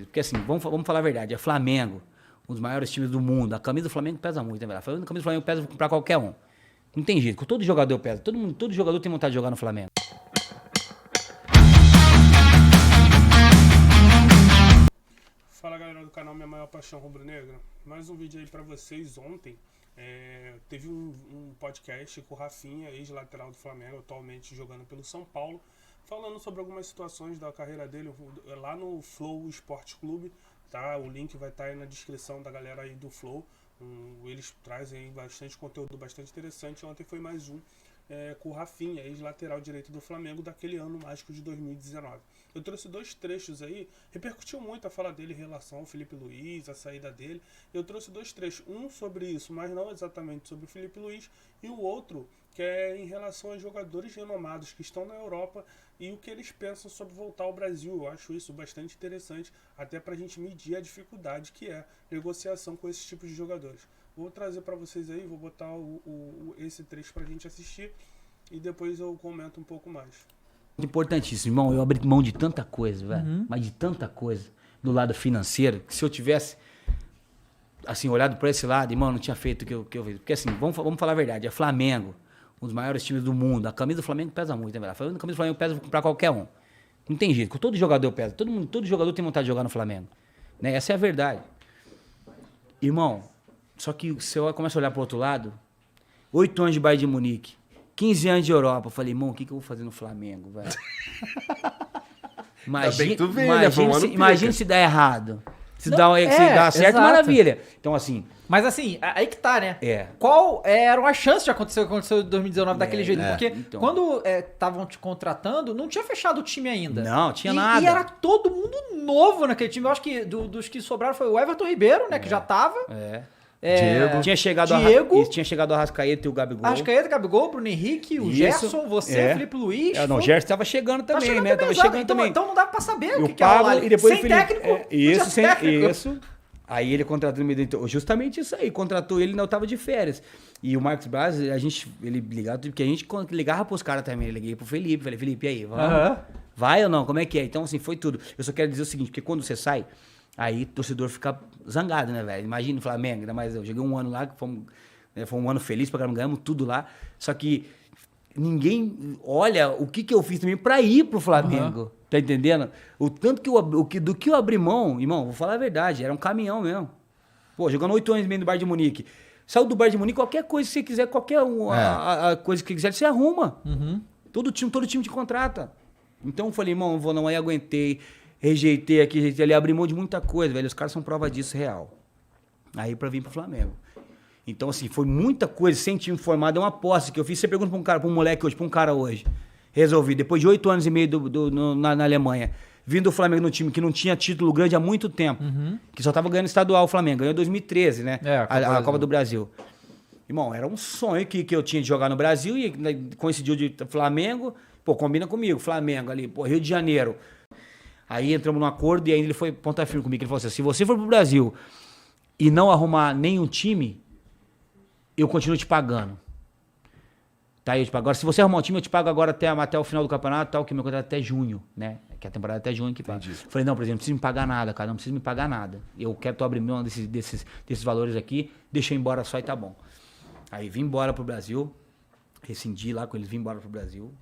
Porque assim, vamos falar a verdade, é Flamengo, um dos maiores times do mundo. A camisa do Flamengo pesa muito, né, velho? A camisa do Flamengo pesa pra qualquer um. Não tem jeito, todo jogador pesa. Todo jogador tem vontade de jogar no Flamengo. Fala galera do canal Minha Maior Paixão Rubro-Negra. Mais um vídeo aí pra vocês ontem. Teve um podcast com o Rafinha, ex-lateral do Flamengo, atualmente jogando pelo São Paulo, falando sobre algumas situações da carreira dele lá no Flow Esporte Clube, tá? O link vai estar aí na descrição da galera aí do Flow. Eles trazem bastante conteúdo, bastante interessante. Ontem foi mais um com o Rafinha, ex-lateral direito do Flamengo, daquele ano mágico de 2019. Eu trouxe dois trechos aí, repercutiu muito a fala dele em relação ao Felipe Luiz, a saída dele. Eu trouxe dois trechos, um sobre isso, mas não exatamente sobre o Felipe Luiz, e o outro que é em relação a jogadores renomados que estão na Europa e o que eles pensam sobre voltar ao Brasil. Eu acho isso bastante interessante, até para a gente medir a dificuldade que é negociação com esses tipos de jogadores. Vou trazer para vocês aí, vou botar esse trecho para a gente assistir e depois eu comento um pouco mais. Importantíssimo, irmão. Eu abri mão de tanta coisa, velho. Mas de tanta coisa do lado financeiro, que se eu tivesse, assim, olhado por esse lado, irmão, não tinha feito o que eu fiz. Porque assim, vamos falar a verdade, é Flamengo, um dos maiores times do mundo. A camisa do Flamengo pesa muito, né, velho? A camisa do Flamengo pesa pra qualquer um. Não tem jeito, todo jogador pesa. Todo jogador tem vontade de jogar no Flamengo. Né? Essa é a verdade. Irmão, só que se eu começo a olhar pro outro lado, 8 anos de Bayern de Munique, 15 anos de Europa. Eu falei, irmão, o que eu vou fazer no Flamengo, velho? Imagina se der errado. Se dá certo, exato. Maravilha. Então, assim... Mas assim, aí que tá, né? É. Qual eram as chances de acontecer o que aconteceu em 2019 daquele jeito? Porque então. quando estavam te contratando, não tinha fechado o time ainda. Não, tinha nada. E era todo mundo novo naquele time. Eu acho que dos que sobraram foi o Everton Ribeiro, né? Que já tava. Diego. Tinha chegado o Arrascaeta e o Gabigol. Arrascaeta, Gabigol, Bruno Henrique, o Gerson, você, Felipe Luiz. O Gerson tava chegando também, né? Tava chegando também. Então não dá pra saber o que ia rolar ali. E depois sem técnico. Isso. Aí ele contratou justamente isso aí, contratou ele, não tava de férias. E o Marcos Braz, ele ligava, porque a gente ligava pros caras também, eu liguei pro Felipe, falei, Felipe, e aí, vai ou não? Como é que é? Então, assim, foi tudo. Eu só quero dizer o seguinte, porque quando você sai, aí o torcedor fica zangado, né, velho? Imagina o Flamengo, ainda mais eu joguei um ano lá, que foi um ano feliz pra caramba, ganhamos tudo lá, só que ninguém olha o que eu fiz também pra ir pro Flamengo. Tá entendendo? O tanto do que eu abri mão, irmão, vou falar a verdade, era um caminhão mesmo. Pô, jogando 8 anos e meio no Bayern de Munique. Saiu do Bayern de Munique, qualquer coisa que você quiser, a coisa que você quiser, você arruma. Todo time te contrata. Então eu falei, irmão, não, aí aguentei, rejeitei aqui, rejeitei ali, abri mão de muita coisa, velho. Os caras são prova disso real. Aí pra vir pro Flamengo. Então, assim, foi muita coisa, sem time formado, é uma aposta que eu fiz. Você pergunta pra um moleque hoje, pra um cara hoje. Resolvi, depois de 8 anos e meio na Alemanha, vindo do Flamengo no time que não tinha título grande há muito tempo, que só tava ganhando estadual o Flamengo, ganhou em 2013, né? A Copa do Brasil. Irmão, era um sonho que eu tinha de jogar no Brasil e coincidiu de Flamengo, pô, combina comigo, Flamengo ali, pô, Rio de Janeiro. Aí entramos num acordo e aí ele foi ponta firme comigo, ele falou assim, se você for pro Brasil e não arrumar nenhum time, eu continuo te pagando. Tá, eu te pago. Agora, se você arrumar um time, eu te pago agora até o final do campeonato, tal, que meu contrato é até junho, né? Que a temporada é até junho que paga. Falei, não, por exemplo, não precisa me pagar nada, cara, não precisa me pagar nada. Eu quero abrir mão desses valores aqui, deixa eu ir embora só e tá bom. Aí vim embora pro Brasil, rescindi lá com eles, vim embora pro Brasil.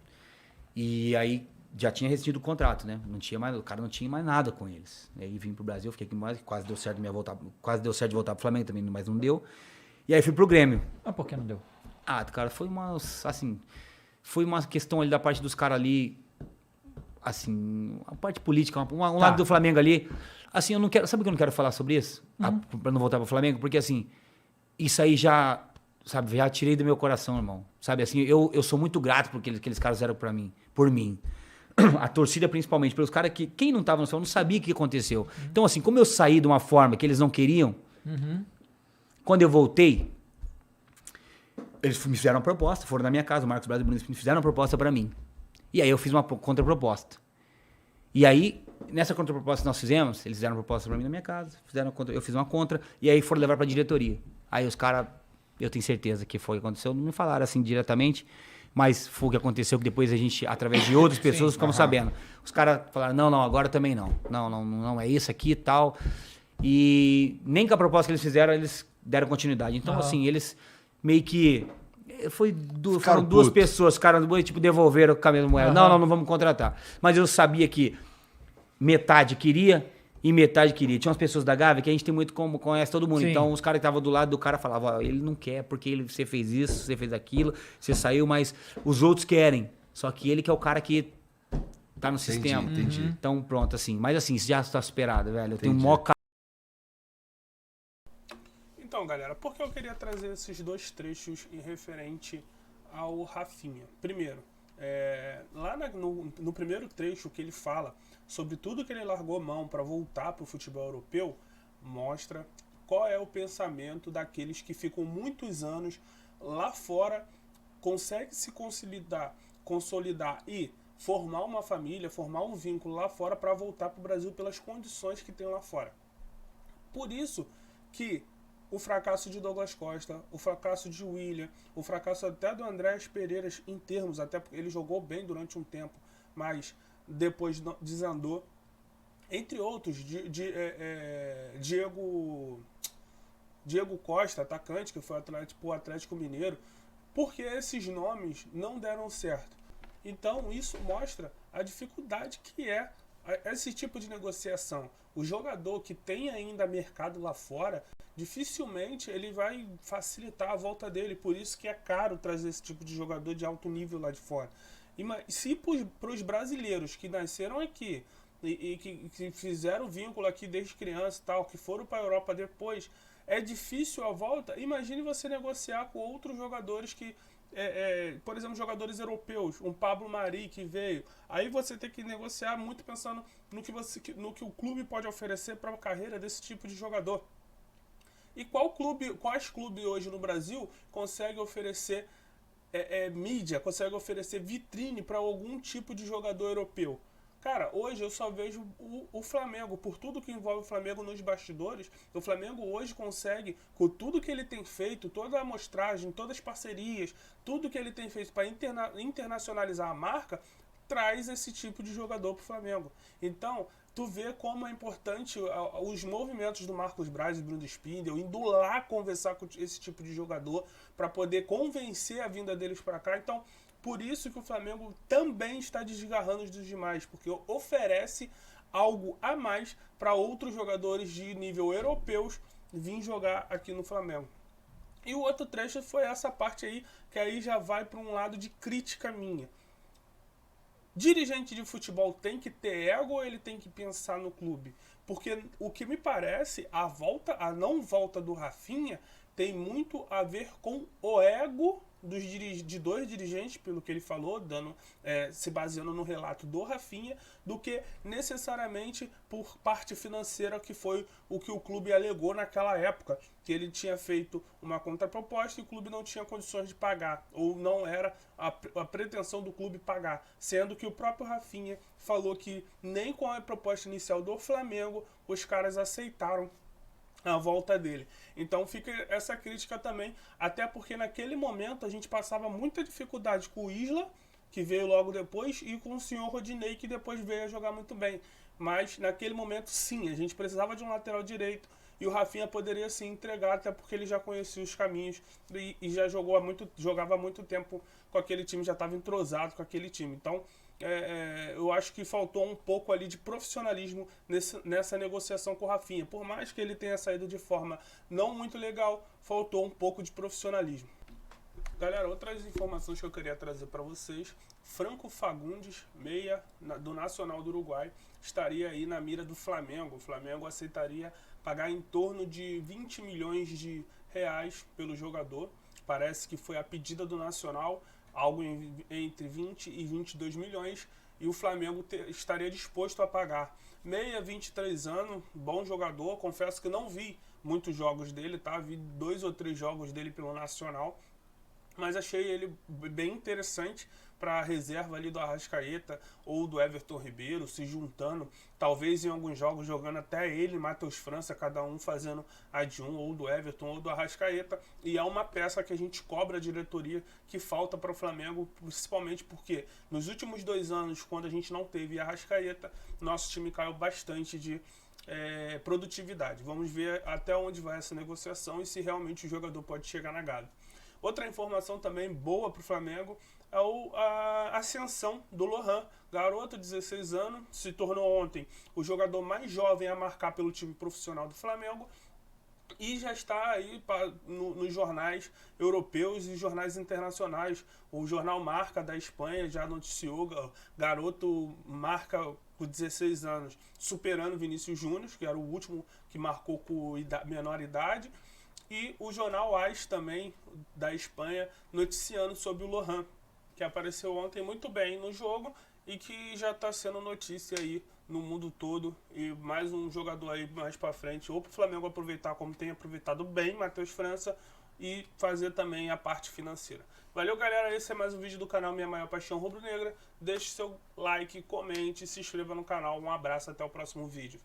E aí já tinha rescindido o contrato, né? O cara não tinha mais nada com eles. E aí vim pro Brasil, fiquei aqui mais, quase deu certo de voltar pro Flamengo também, mas não deu. E aí fui pro Grêmio. Mas por que não deu? Cara, foi uma questão ali da parte dos caras ali, assim, a parte política, um lado do Flamengo ali. Assim, eu não quero, sabe o que eu não quero falar sobre isso? Pra não voltar pro Flamengo? Porque assim, isso aí já tirei do meu coração, irmão. Sabe, assim, eu sou muito grato por aqueles caras fizeram por mim. A torcida principalmente, pelos caras que, quem não tava no céu, não sabia o que aconteceu. Então assim, como eu saí de uma forma que eles não queriam, quando eu voltei, eles me fizeram uma proposta, foram na minha casa, o Marcos Braz e o Bruno me fizeram uma proposta pra mim. E aí eu fiz uma contraproposta. E aí, nessa contraproposta que nós fizemos, eles fizeram uma proposta pra mim na minha casa, eu fiz uma contra, e aí foram levar pra diretoria. Aí os caras, eu tenho certeza que foi o que aconteceu, não me falaram assim diretamente, mas foi o que aconteceu, que depois a gente, através de outras pessoas, ficamos sabendo. Os caras falaram, não, agora também não. Não, é isso aqui e tal. E nem com a proposta que eles fizeram, eles deram continuidade. Então, assim, eles meio que... Foram duas pessoas, cara, tipo, devolveram com a mesma moeda. Não vamos contratar. Mas eu sabia que metade queria e metade queria. Tinha umas pessoas da Gávea que a gente tem muito como conhece todo mundo. Sim. Então, os caras que estavam do lado do cara falavam, ele não quer porque você fez isso, você fez aquilo, você saiu, mas os outros querem. Só que ele que é o cara que tá no sistema. Entendi. Então, pronto, assim. Mas assim, isso já está superado, velho. Eu tenho um maior... Então, galera, por que eu queria trazer esses dois trechos em referente ao Rafinha? Primeiro, lá no primeiro trecho que ele fala sobre tudo que ele largou mão para voltar para o futebol europeu, mostra qual é o pensamento daqueles que ficam muitos anos lá fora, conseguem se consolidar e formar uma família, formar um vínculo lá fora para voltar para o Brasil pelas condições que tem lá fora. Por isso que o fracasso de Douglas Costa, o fracasso de William, o fracasso até do Andréas Pereira em termos, até porque ele jogou bem durante um tempo, mas depois desandou, entre outros, Diego Costa, atacante, que foi o Atlético Mineiro, porque esses nomes não deram certo. Então isso mostra a dificuldade que é esse tipo de negociação. O jogador que tem ainda mercado lá fora, dificilmente ele vai facilitar a volta dele. Por isso que é caro trazer esse tipo de jogador de alto nível lá de fora. E se para os brasileiros que nasceram aqui e que fizeram vínculo aqui desde criança e tal, que foram para a Europa depois, é difícil a volta, imagine você negociar com outros jogadores que... por exemplo, jogadores europeus, um Pablo Mari que veio, aí você tem que negociar muito pensando no que o clube pode oferecer para a carreira desse tipo de jogador. E quais clubes hoje no Brasil conseguem oferecer mídia, conseguem oferecer vitrine para algum tipo de jogador europeu? Cara, hoje eu só vejo o Flamengo, por tudo que envolve o Flamengo nos bastidores, o Flamengo hoje consegue, com tudo que ele tem feito, toda a amostragem, todas as parcerias, tudo que ele tem feito para internacionalizar a marca, traz esse tipo de jogador para o Flamengo. Então, tu vê como é importante os movimentos do Marcos Braz e Bruno Spindel, indo lá conversar com esse tipo de jogador para poder convencer a vinda deles para cá. Então, por isso que o Flamengo também está desgarrando dos demais, porque oferece algo a mais para outros jogadores de nível europeus vir jogar aqui no Flamengo. E o outro trecho foi essa parte aí, que aí já vai para um lado de crítica minha. Dirigente de futebol tem que ter ego ou ele tem que pensar no clube? Porque o que me parece, a não volta do Rafinha tem muito a ver com o ego de dois dirigentes, pelo que ele falou, se baseando no relato do Rafinha, do que necessariamente por parte financeira, que foi o que o clube alegou naquela época, que ele tinha feito uma contraproposta e o clube não tinha condições de pagar, ou não era a pretensão do clube pagar, sendo que o próprio Rafinha falou que nem com a proposta inicial do Flamengo os caras aceitaram a volta dele. Então fica essa crítica também, até porque naquele momento a gente passava muita dificuldade com o Isla, que veio logo depois, e com o senhor Rodinei, que depois veio a jogar muito bem. Mas naquele momento sim, a gente precisava de um lateral direito, e o Rafinha poderia sim entregar, até porque ele já conhecia os caminhos e já jogava há muito tempo com aquele time, já estava entrosado com aquele time. Então eu acho que faltou um pouco ali de profissionalismo nessa negociação com o Rafinha. Por mais que ele tenha saído de forma não muito legal, faltou um pouco de profissionalismo. Galera, outras informações que eu queria trazer para vocês: Franco Fagundes, meia do Nacional do Uruguai, estaria aí na mira do Flamengo. O Flamengo aceitaria pagar em torno de 20 milhões de reais pelo jogador. Parece que foi a pedida do Nacional, algo entre 20 e 22 milhões, e o Flamengo estaria disposto a pagar. Meia, 23 anos, bom jogador, confesso que não vi muitos jogos dele, tá? Vi 2 ou 3 jogos dele pelo Nacional, mas achei ele bem interessante, para a reserva ali do Arrascaeta ou do Everton Ribeiro, se juntando, talvez em alguns jogos jogando até ele, Matheus França, cada um fazendo a de um, ou do Everton ou do Arrascaeta, e é uma peça que a gente cobra a diretoria que falta para o Flamengo, principalmente porque nos últimos 2 anos, quando a gente não teve Arrascaeta, nosso time caiu bastante de produtividade. Vamos ver até onde vai essa negociação e se realmente o jogador pode chegar na Gávea. Outra informação também boa para o Flamengo é a ascensão do Lohan, garoto de 16 anos, se tornou ontem o jogador mais jovem a marcar pelo time profissional do Flamengo e já está aí nos jornais europeus e jornais internacionais. O jornal Marca da Espanha já noticiou, garoto marca com 16 anos, superando Vinícius Júnior, que era o último que marcou com menor idade. E o jornal AS também, da Espanha, noticiando sobre o Lohan, que apareceu ontem muito bem no jogo e que já está sendo notícia aí no mundo todo. E mais um jogador aí mais para frente, ou para o Flamengo aproveitar como tem aproveitado bem, Matheus França, e fazer também a parte financeira. Valeu, galera, esse é mais um vídeo do canal Minha Maior Paixão Rubro Negra. Deixe seu like, comente, se inscreva no canal. Um abraço, até o próximo vídeo.